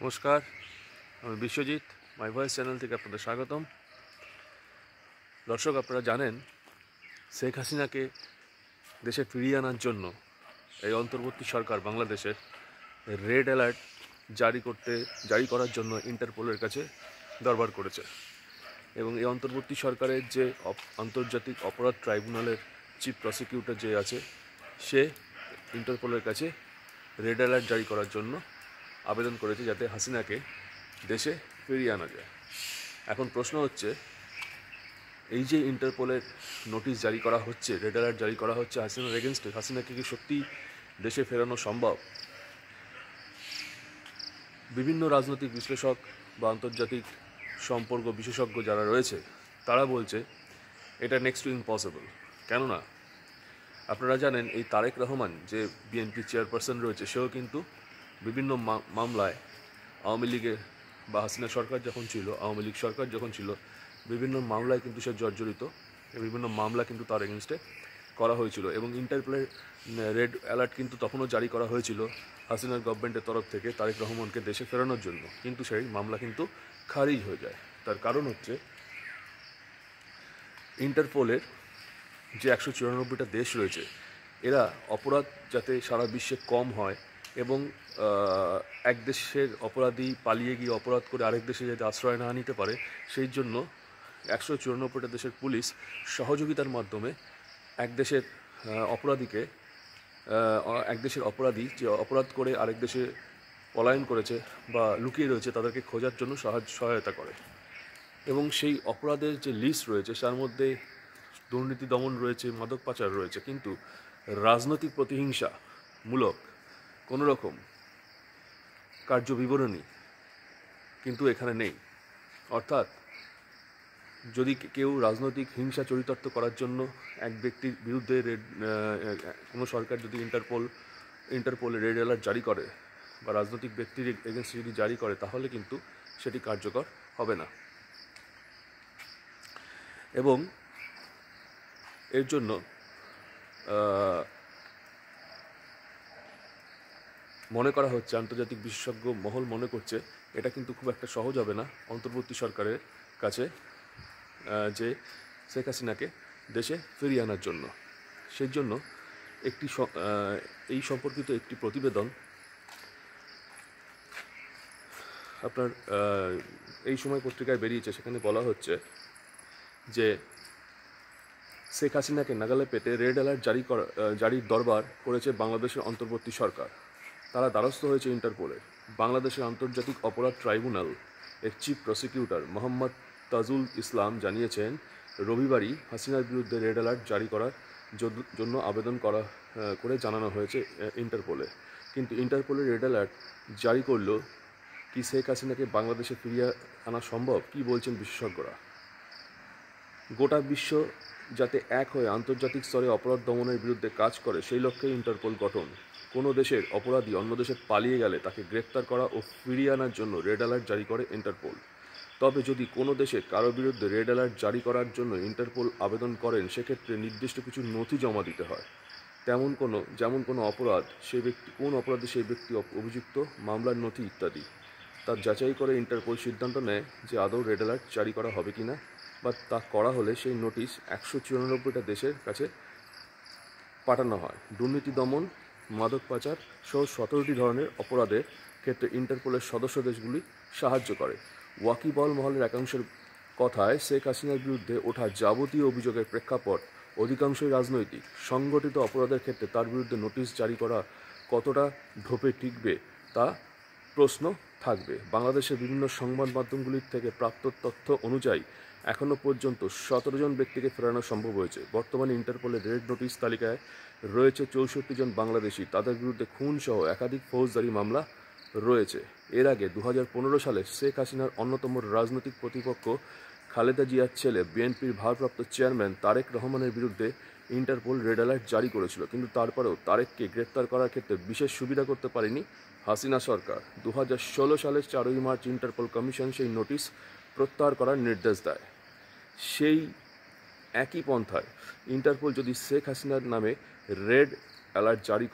নমস্কার, আমি বিশ্বজিৎ মাই voice channel থেকে আপনাদের স্বাগতম। দর্শক, আপনারা জানেন শেখ হাসিনাকে দেশে ফিরিয়ে আনার জন্য এই অন্তর্বর্তী সরকার বাংলাদেশের রেড অ্যালার্ট জারি করার জন্য ইন্টারপোলের কাছে দরবার করেছে। এবং এই অন্তর্বর্তী সরকারের যে আন্তর্জাতিক অপরাধ ট্রাইব্যুনালের চিফ প্রসিকিউটর যে আছে, সে ইন্টারপোলের কাছে রেড অ্যালার্ট জারি করার জন্য আবেদন করেছে যাতে হাসিনাকে দেশে ফিরিয়ে আনা যায়। এখন প্রশ্ন হচ্ছে, এই যে ইন্টারপোলের নোটিশ জারি করা হচ্ছে, রেড অ্যালার্ট জারি করা হচ্ছে হাসিনার এগেনস্টে, হাসিনাকে কি সত্যি দেশে ফেরানো সম্ভব? বিভিন্ন রাজনৈতিক বিশ্লেষক বা আন্তর্জাতিক সম্পর্ক বিশেষজ্ঞ যারা রয়েছে তারা বলছে এটা নেক্সট টু ইম্পসিবল। কেননা আপনারা জানেন এই তারেক রহমান যে বিএনপি চেয়ারপারসন রয়েছে, সেও কিন্তু বিভিন্ন মামলায় আওয়ামী লীগের বা হাসিনা সরকার যখন ছিল, আওয়ামী লীগ সরকার যখন ছিল, বিভিন্ন মামলায় কিন্তু সে জর্জরিত। বিভিন্ন মামলা কিন্তু তার এগেনস্টে করা হয়েছিল এবং ইন্টারপোলের রেড অ্যালার্ট কিন্তু তখনও জারি করা হয়েছিল হাসিনার গভর্নমেন্টের তরফ থেকে তারেক রহমানকে দেশে ফেরানোর জন্য, কিন্তু সেই মামলা কিন্তু খারিজ হয়ে যায়। তার কারণ হচ্ছে ইন্টারপোলের যে 194টা দেশ রয়েছে, এরা অপরাধ যাতে সারা বিশ্বে কম হয় এবং এক দেশের অপরাধী পালিয়ে গিয়ে অপরাধ করে আরেক দেশে যাতে আশ্রয় না নিতে পারে, সেই জন্য 194টা দেশের পুলিশ সহযোগিতার মাধ্যমে এক দেশের অপরাধী যে অপরাধ করে আরেক দেশে পলায়ন করেছে বা লুকিয়ে রয়েছে তাদেরকে খোঁজার জন্য সহায়তা করে। এবং সেই অপরাধের যে লিস্ট রয়েছে তার মধ্যে দুর্নীতি দমন রয়েছে, মাদক পাচার রয়েছে, কিন্তু রাজনৈতিক প্রতিহিংসামূলক কোনো রকম কার্যবিবরণী কিন্তু এখানে নেই। অর্থাৎ যদি কেউ রাজনৈতিক হিংসা চরিতার্থ করার জন্য এক ব্যক্তির বিরুদ্ধে কোনো সরকার যদি ইন্টারপোলে রেড অ্যালার্ট জারি করে বা রাজনৈতিক ব্যক্তির এগেনস্টে যদি জারি করে, তাহলে কিন্তু সেটি কার্যকর হবে না। এবং এর জন্য মনে করা হচ্ছে, আন্তর্জাতিক বিশেষজ্ঞ মহল মনে করছে, এটা কিন্তু খুব একটা সহজ হবে না অন্তর্বর্তী সরকারের কাছে যে শেখ হাসিনাকে দেশে ফিরিয়ে আনার জন্য। সেই জন্য এই সম্পর্কিত একটি প্রতিবেদন আপনার এই সময় পত্রিকায় বেরিয়েছে। সেখানে বলা হচ্ছে যে শেখ হাসিনাকে নাগালে পেতে রেড অ্যালার্ট জারির দরবার করেছে বাংলাদেশের অন্তর্বর্তী সরকার। তারা দ্বারস্থ হয়েছে ইন্টারপোলের। বাংলাদেশের আন্তর্জাতিক অপরাধ ট্রাইব্যুনাল এর চিফ প্রসিকিউটর মোহাম্মদ তাজুল ইসলাম জানিয়েছেন, রবিবারই হাসিনার বিরুদ্ধে রেড অ্যালার্ট জারি করার জন্য আবেদন করে জানানো হয়েছে ইন্টারপোলে। কিন্তু ইন্টারপোলের রেড অ্যালার্ট জারি করলেও কি শেখ হাসিনাকে বাংলাদেশে ফিরিয়ে আনা সম্ভব? কি বলছেন বিশেষজ্ঞরা? গোটা বিশ্ব যাতে এক হয়ে আন্তর্জাতিক স্তরে অপরাধ দমনের বিরুদ্ধে কাজ করে, সেই লক্ষ্যে ইন্টারপোল গঠন। কোনো দেশের অপরাধী অন্য দেশে পালিয়ে গেলে তাকে গ্রেপ্তার করা ও ফিরিয়ে আনার জন্য রেড অ্যালার্ট জারি করে ইন্টারপোল। তবে যদি কোনো দেশে কারো বিরুদ্ধে রেড অ্যালার্ট জারি করার জন্য ইন্টারপোল আবেদন করেন, সেক্ষেত্রে নির্দিষ্ট কিছু নথি জমা দিতে হয়। যেমন কোনো অপরাধ, কোন অপরাধে সেই ব্যক্তি অভিযুক্ত, মামলার নথি ইত্যাদি। তার যাচাই করে ইন্টারপোল সিদ্ধান্ত নেয় যে আদৌ রেড অ্যালার্ট জারি করা হবে কিনা, বা তা করা হলে সেই নোটিশ 194টা দেশের কাছে পাঠানো হয়। দুর্নীতি দমন, মাদক পাচার সহ 17টি ধরনের অপরাধের ক্ষেত্রে ইন্টারপোলের সদস্য দেশগুলি সাহায্য করে। ওয়াকিবহাল মহলের একাংশের কথায়, শেখ হাসিনার বিরুদ্ধে ওঠা যাবতীয় অভিযোগের প্রেক্ষাপট অধিকাংশই রাজনৈতিক। সংগঠিত অপরাধের ক্ষেত্রে তার বিরুদ্ধে নোটিশ জারি করা কতটা ঢোপে টিকবে তা প্রশ্ন থাকবে। বাংলাদেশের বিভিন্ন সংবাদ মাধ্যমগুলির থেকে প্রাপ্ত তথ্য অনুযায়ী এখনও পর্যন্ত 17 জন ব্যক্তিকে ফেরানো সম্ভব হয়েছে। বর্তমানে ইন্টারপোলের রেড নোটিশ তালিকায় রয়েছে 64 জন বাংলাদেশি। তাদের বিরুদ্ধে খুনসহ একাধিক ফৌজদারি মামলা রয়েছে। এর আগে 2015 সালে শেখ হাসিনার অন্যতম রাজনৈতিক প্রতিপক্ষ খালেদা জিয়ার ছেলে বিএনপির ভারপ্রাপ্ত চেয়ারম্যান তারেক রহমানের বিরুদ্ধে ইন্টারপোল রেড অ্যালার্ট জারি করেছিল, কিন্তু তারপরেও তারেককে গ্রেপ্তার করার ক্ষেত্রে বিশেষ সুবিধা করতে পারেনি হাসিনা সরকার। 2016 সালের 4 মার্চ ইন্টারপোল কমিশন সেই নোটিশ প্রত্যাহার করার নির্দেশ দেয়। সেই একই পন্থায় ইন্টারপোল যদি শেখ হাসিনার নামে রেড অ্যালার্ট জারি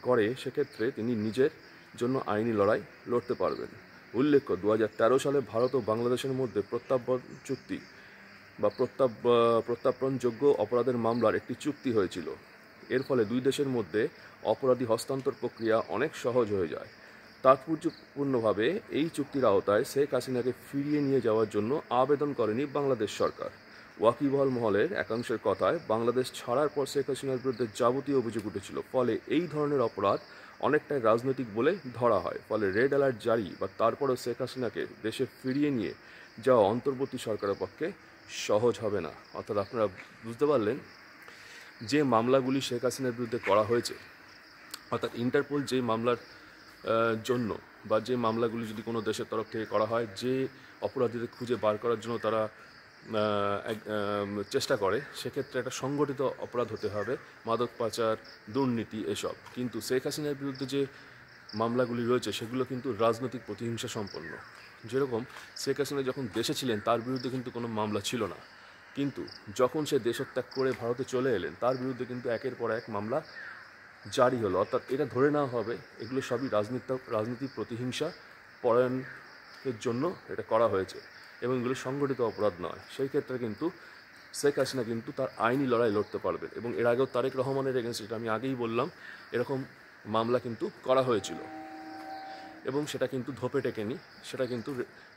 করে, সেক্ষেত্রে তিনি নিজের জন্য আইনি লড়াই লড়তে পারবেন। উল্লেখ্য 2013 সালে ভারত ও বাংলাদেশের মধ্যে প্রত্যাবর্তন চুক্তি বা প্রত্যাপনযোগ্য অপরাধের মামলার একটি চুক্তি হয়েছিল। এর ফলে দুই দেশের মধ্যে অপরাধী হস্তান্তর প্রক্রিয়া অনেক সহজ হয়ে যায়। তাৎপর্যপূর্ণভাবে এই চুক্তির আওতায় শেখ হাসিনাকে ফিরিয়ে নিয়ে যাওয়ার জন্য আবেদন করেনি বাংলাদেশ সরকার। ওয়াকিবহাল মহলের একাংশের কথায় বাংলাদেশ ছাড়ার পর শেখ হাসিনার বিরুদ্ধে যাবতীয় অভিযোগ উঠেছিল, ফলে এই ধরনের অপরাধ অনেকটাই রাজনৈতিক বলে ধরা হয়। ফলে রেড অ্যালার্ট জারি বা তারপরেও শেখ হাসিনাকে দেশে ফিরিয়ে নিয়ে যাওয়া অন্তর্বর্তী সরকারের পক্ষে সহজ হবে না। অর্থাৎ আপনারা বুঝতে পারলেন যে মামলাগুলি শেখ হাসিনার বিরুদ্ধে করা হয়েছে, অর্থাৎ ইন্টারপোল যে মামলার জন্য বা যে মামলাগুলি যদি কোনো দেশের তরফ থেকে করা হয়, যে অপরাধীদের খুঁজে বার করার জন্য তারা চেষ্টা করে, সেক্ষেত্রে একটা সংগঠিত অপরাধ হতে হবে, মাদক পাচার, দুর্নীতি এসব। কিন্তু শেখ হাসিনার বিরুদ্ধে যে মামলাগুলি রয়েছে সেগুলো কিন্তু রাজনৈতিক প্রতিহিংসা সম্পন্ন। যেরকম শেখ হাসিনা যখন দেশে ছিলেন তার বিরুদ্ধে কিন্তু কোনো মামলা ছিল না, কিন্তু যখন সে দেশত্যাগ করে ভারতে চলে এলেন তার বিরুদ্ধে কিন্তু একের পর এক মামলা জারি হলো। অর্থাৎ এটা ধরে নেওয়া হবে এগুলো সবই রাজনীতি প্রতিহিংসা পরায়ণের জন্য এটা করা হয়েছে এবং এগুলো সংগঠিত অপরাধ নয়। সেই ক্ষেত্রে কিন্তু শেখ হাসিনা কিন্তু তার আইনি লড়াই লড়তে পারবে। এবং এর আগেও তারেক রহমানের এগেনস্টে, যেটা আমি আগেই বললাম, এরকম মামলা কিন্তু করা হয়েছিল এবং সেটা কিন্তু ধোপে টেকেনি। সেটা কিন্তু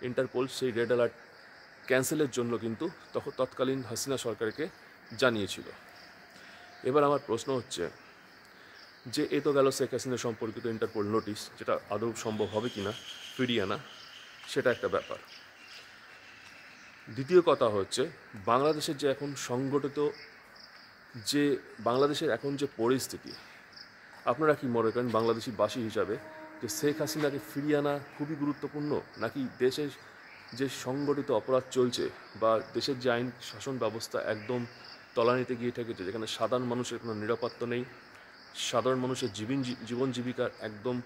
ইন্টারপোল সেই রেড অ্যালার্ট ক্যান্সেলের জন্য কিন্তু তৎকালীন হাসিনা সরকারকে জানিয়েছিল। এবার আমার প্রশ্ন হচ্ছে যে এ তো গেল শেখ হাসিনা সম্পর্কিত ইন্টারপোল নোটিশ, যেটা আদৌ সম্ভব হবে কি না ফিরিয়ে আনা, সেটা একটা ব্যাপার। দ্বিতীয় কথা হচ্ছে বাংলাদেশের যে এখন সংগঠিত যে বাংলাদেশের এখন যে পরিস্থিতি, আপনারা কি মনে করেন বাংলাদেশি বাসী হিসাবে যে শেখ হাসিনাকে ফিরিয়ে আনা খুবই গুরুত্বপূর্ণ, নাকি দেশের যে সংগঠিত অপরাধ চলছে বা দেশের যে আইন শাসন ব্যবস্থা একদম তলানিতে গিয়ে ঠেকেছে, যেখানে সাধারণ মানুষের কোনো নিরাপত্তা নেই, সাধারণ মানুষের জীবন জীবিকার একদম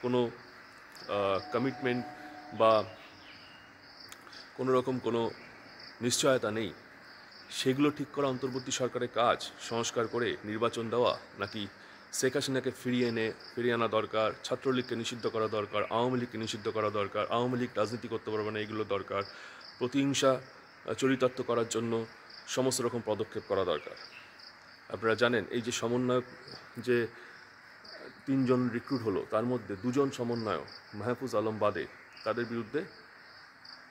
কোনো কমিটমেন্ট বা কোনো রকম কোনো নিশ্চয়তা নেই, সেগুলো ঠিক করা অন্তর্বর্তী সরকারের কাজ? সংস্কার করে নির্বাচন দেওয়া, নাকি শেখ হাসিনাকে ফিরিয়ে আনা দরকার, ছাত্রলীগকে নিষিদ্ধ করা দরকার, আওয়ামী লীগকে নিষিদ্ধ করা দরকার, আওয়ামী লীগ রাজনীতি করতে পারবে না এগুলো দরকার, প্রতিহিংসা চরিতার্থ করার জন্য সমস্ত রকম পদক্ষেপ করা দরকার? আপনারা জানেন এই যে সমন্বয়ক যে 3 জন রিক্রুট হলো, তার মধ্যে 2 জন সমন্বয়ক মাহফুজ আলম বাদে, তাদের বিরুদ্ধে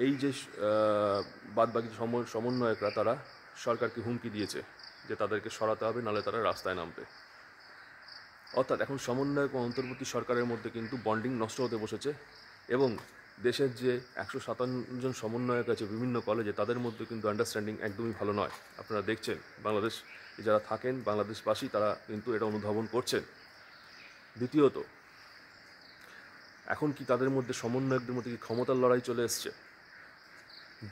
এই যে বাদবাকি সমন্বয়করা তারা সরকারকে হুমকি দিয়েছে যে তাদেরকে সরাতে হবে, নাহলে তারা রাস্তায় নামবে। অর্থাৎ এখন সমন্বয়ক ও অন্তর্বর্তী সরকারের মধ্যে কিন্তু বন্ডিং নষ্ট হতে বসেছে এবং দেশের যে 157 জন সমন্বয়ক আছে বিভিন্ন কলেজে, তাদের মধ্যে কিন্তু আন্ডারস্ট্যান্ডিং একদমই ভালো নয়। আপনারা দেখছেন বাংলাদেশ যারা থাকেন, বাংলাদেশবাসী, তারা কিন্তু এটা অনুধাবন করছেন। দ্বিতীয়ত, এখন কি তাদের মধ্যে সমন্বয়কদের মধ্যে কি ক্ষমতার লড়াই চলে এসছে?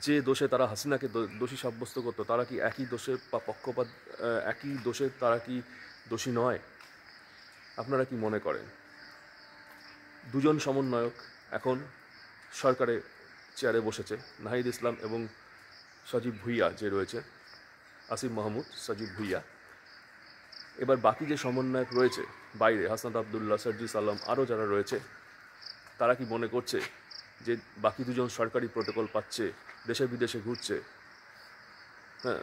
যে দোষে তারা হাসিনাকে দোষী সাব্যস্ত করতো, তারা কি একই দোষে বা পক্ষপাত একই দোষে তারা কি দোষী নয়? আপনারা কি মনে করেন? 2 জন সমন্বয়ক এখন সরকারের চেয়ারে বসেছে, নাহিদ ইসলাম এবং সজীব ভুইয়া যে রয়েছে, আসিফ মাহমুদ, সজীব ভুইয়া। এবার বাকি যে সমন্বয়ক রয়েছে বাইরে, হাসনাত আবদুল্লাহ, সার্জিস আলম, আরও যারা রয়েছে, তারা কি মনে করছে যে বাকি 2 জন সরকারি প্রোটোকল পাচ্ছে, দেশে বিদেশে ঘুরছে, হ্যাঁ,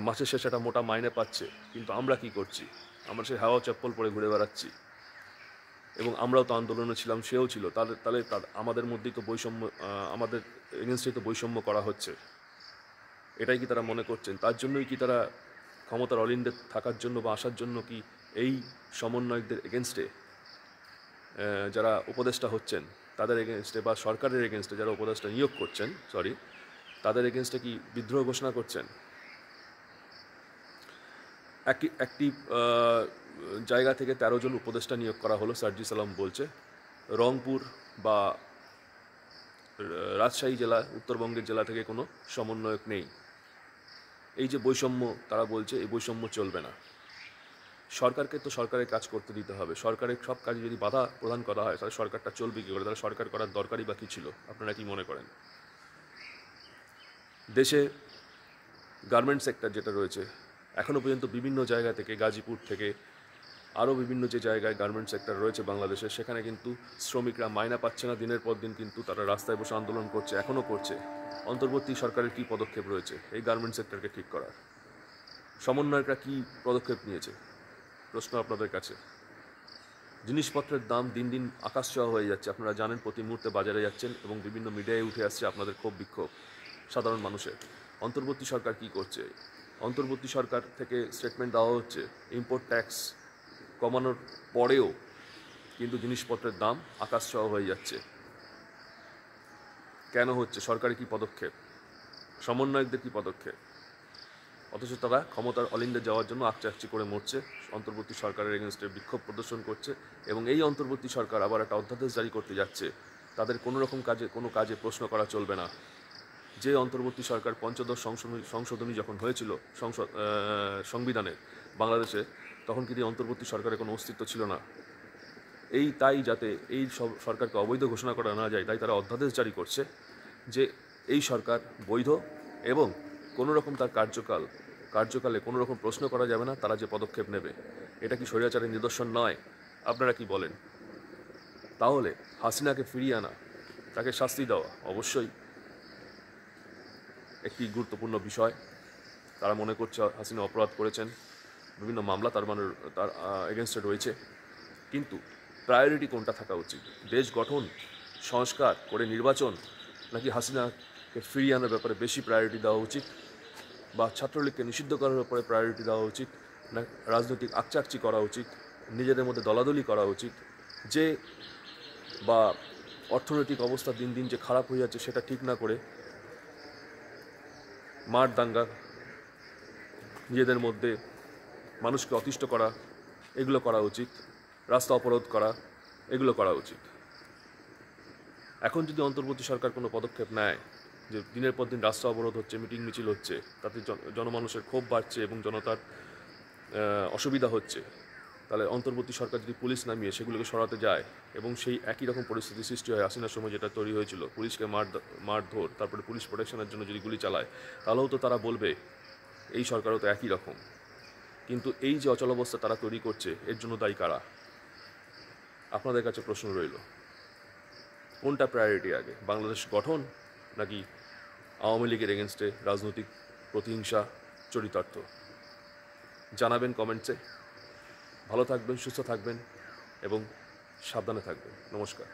মাসের শেষে একটা মোটা মাইনে পাচ্ছে, কিন্তু আমরা কি করছি? আমরা সেই হাওয়া চপ্পল পরে ঘুরে বেড়াচ্ছি এবং আমরাও তো আন্দোলনে ছিলাম, সেও ছিল। তাহলে আমাদের মধ্যেই তো বৈষম্য, আমাদের এগেনস্টেই তো বৈষম্য করা হচ্ছে। এটাই কি তারা মনে করছেন? তার জন্যই কি তারা ক্ষমতার অলিন্দে থাকার জন্য বা আসার জন্য কি এই সমন্বয়কদের এগেনস্টে যারা উপদেষ্টা হচ্ছেন তাদের এগেনস্টে বা সরকারের এগেনস্টে যারা উপদেষ্টা নিয়োগ করছেন, তাদের এগেনস্টে কি বিদ্রোহ ঘোষণা করছেন? একটি জায়গা থেকে 13 জন উপদেষ্টা নিয়োগ করা হলো, সার্জিস আলম বলছে। রংপুর বা রাজশাহী জেলা, উত্তরবঙ্গের জেলা থেকে কোনো সমন্বয়ক নেই। এই যে বৈষম্য তারা বলছে, এই বৈষম্য চলবে না। সরকারকে তো সরকারের কাজ করতে দিতে হবে। সরকারের সব কাজে যদি বাধা প্রদান করা হয় তাহলে সরকারটা চলবে কী করে? তাহলে সরকার করার দরকারই বা কী ছিল? আপনারা কি মনে করেন? দেশে গার্মেন্টস সেক্টর যেটা রয়েছে, এখনও পর্যন্ত বিভিন্ন জায়গা থেকে, গাজীপুর থেকে আরও বিভিন্ন যে জায়গায় গার্মেন্ট সেক্টর রয়েছে বাংলাদেশে, সেখানে কিন্তু শ্রমিকরা মাইনা পাচ্ছে না, দিনের পর দিন কিন্তু তারা রাস্তায় বসে আন্দোলন করছে, এখনও করছে। অন্তর্বর্তী সরকারের কী পদক্ষেপ রয়েছে এই গার্মেন্ট সেক্টরকে ঠিক করার? সমন্বয়করা কী পদক্ষেপ নিয়েছে? প্রশ্ন আপনাদের কাছে। জিনিসপত্রের দাম দিন দিন আকাশ ছোঁয়া হয়ে যাচ্ছে, আপনারা জানেন। প্রতি মুহূর্তে বাজারে যাচ্ছেন এবং বিভিন্ন মিডিয়ায় উঠে আসছে আপনাদের ক্ষোভ বিক্ষোভ সাধারণ মানুষের। অন্তর্বর্তী সরকার কি করছে? অন্তর্বর্তী সরকার থেকে স্টেটমেন্ট দেওয়া হচ্ছে ইম্পোর্ট ট্যাক্স কমানোর পরেও কিন্তু জিনিসপত্রের দাম আকাশ ছোঁয়া হয়ে যাচ্ছে। কেন হচ্ছে? সরকারের কি পদক্ষেপ? সমন্বয়কদের কি পদক্ষেপ? অথচ তারা ক্ষমতার অলিন্দে যাওয়ার জন্য আকচাকচি করে মরছে, অন্তর্বর্তী সরকারের এগেনস্টে বিক্ষোভ প্রদর্শন করছে। এবং এই অন্তর্বর্তী সরকার আবার একটা অধ্যাদেশ জারি করতে যাচ্ছে, তাদের কোনো কাজে প্রশ্ন করা চলবে না। যে অন্তর্বর্তী সরকার পঞ্চদশ সংশোধনী যখন হয়েছিল সংবিধানে বাংলাদেশে, তখন কিন্তু অন্তর্বর্তী সরকারের কোনো অস্তিত্ব ছিল না। তাই যাতে এই সব সরকারকে অবৈধ ঘোষণা করা না যায়, তাই তারা অধ্যাদেশ জারি করছে যে এই সরকার বৈধ এবং কোনো রকম তার কার্যকালে কোনো রকম প্রশ্ন করা যাবে না, তারা যে পদক্ষেপ নেবে। এটা কি স্বৈরাচারের নিদর্শন নয়? আপনারা কি বলেন? তাহলে হাসিনাকে ফিরিয়ে আনা, তাকে শাস্তি দেওয়া অবশ্যই একটি গুরুত্বপূর্ণ বিষয়। তারা মনে করছে হাসিনা অপরাধ করেছেন, বিভিন্ন মামলা তার এগেনস্টে রয়েছে। কিন্তু প্রায়োরিটি কোনটা থাকা উচিত? দেশ গঠন, সংস্কার করে নির্বাচন, নাকি হাসিনাকে ফিরিয়ে আনার ব্যাপারে বেশি প্রায়োরিটি দেওয়া উচিত? বা ছাত্রলীগকে নিষিদ্ধ করার ব্যাপারে প্রায়োরিটি দেওয়া উচিত, না রাজনৈতিক আকচাকচি করা উচিত, নিজেদের মধ্যে দলাদলি করা উচিত? যে বা অর্থনৈতিক অবস্থা দিন দিন যে খারাপ হয়ে যাচ্ছে সেটা ঠিক না করে মার দাঙ্গা, নিজেদের মধ্যে মানুষকে অতিষ্ঠ করা, এগুলো করা উচিত? রাস্তা অবরোধ করা, এগুলো করা উচিত? এখন যদি অন্তর্বর্তী সরকার কোনো পদক্ষেপ নেয়, যে দিনের পর দিন রাস্তা অবরোধ হচ্ছে, মিটিং মিছিল হচ্ছে, তাতে জনমানুষের ক্ষোভ বাড়ছে এবং জনতার অসুবিধা হচ্ছে, তাহলে অন্তর্বর্তী সরকার যদি পুলিশ নামিয়ে সেগুলোকে সরাতে যায় এবং সেই একই রকম পরিস্থিতি সৃষ্টি হয় হাসিনার সময় যেটা তৈরি হয়েছিল, পুলিশকে মারধর, তারপরে পুলিশ প্রোটেকশনের জন্য যদি গুলি চালায়, তাহলেও তো তারা বলবে এই সরকারও তো একই রকম। কিন্তু এই যে অচলাবস্থা তারা তৈরি করছে, এর জন্য দায়ী কারা? আপনাদের কাছে প্রশ্ন রইল, কোনটা প্রায়োরিটি আগে? বাংলাদেশ গঠন, নাকি আওয়ামী লীগের এগেনস্টে রাজনৈতিক প্রতিহিংসা চরিতার্থ? জানাবেন কমেন্টসে। ভালো থাকবেন, সুস্থ থাকবেন এবং সাবধানে থাকবেন। নমস্কার।